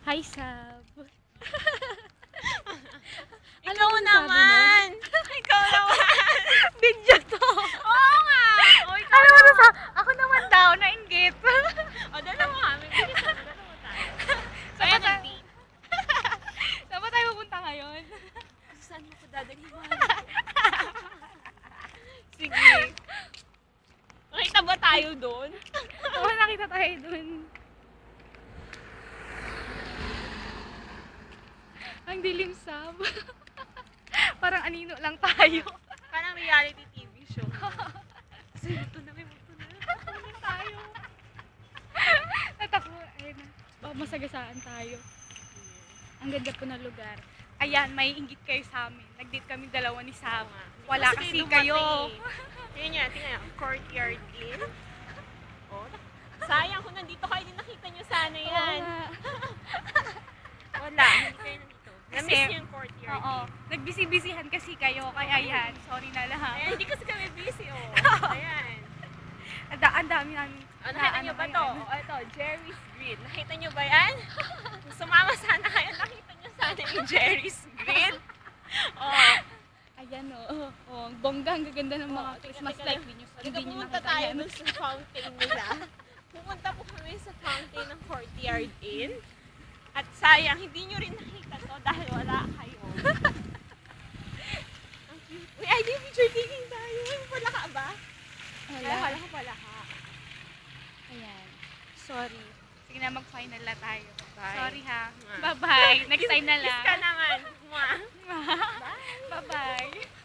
Hi, Sab. Ikaw naman! Ikaw naman! Video to. Oo nga! O, ikaw Ano naman! sa ako naman daw, nainggit. O, dalawa kami. Bilisan mo, dalawa tayo. So, Saan ayan ba ang date. Saan ba tayo pupunta ngayon? Saan mo ko dadalhin? Sige. Nakita ba tayo doon? Oo, nakita tayo dun. Ang dilim, Sab. Parang anino lang tayo. Parang reality TV show. Kasi ito na, may muto na. Ano tayo? Natakbo. Ayun na. Baka masagasaan tayo. Ang ganda po na lugar. Ayan, may inggit kayo sa amin. Nag-date kami dalawa ni Sab. Wala kasi kayo. Tingnan niya, tingnan niya. Courtyard Inn. Oh, sayang kung nandito kayo, din nakita niyo sana yan. Wala, hindi kayo nandito. Kasi- Na-miss niyo yung courtyard Oo. Inn. Nagbisi-bisihan kasi kayo. Kaya yan. Sorry na lang. Ayan, hindi kasi kami busy, oh. Ayan. Ang dami namin. Nakita niyo ba to? Oh, ito, Jerry's Grill. Nakita niyo ba yan? Kung sumama sana kayo, nakita niyo sana yung Jerry's Grill. Oh. Ayan o. Oh, ang bongga. Ang gaganda ng mga Oo, Christmas teka, light. teka. Hindi Teka, nyo pumunta nakita tayo yan. dun sa fountain nila. Pumunta po kami sa fountain ng Courtyard Inn. At sayang, hindi nyo rin nakita to dahil wala kayo. Ang cute. Uy, ID picture taking tayo. Ay, wala ka ba? Wala. Ay, wala ka pala ka. Ayan. Sorry. Sige na, mag-final na tayo. Bye. Sorry ha. Mwah. Bye-bye. Next time na Kiss lang. ka naman. Mwah. Bye-bye.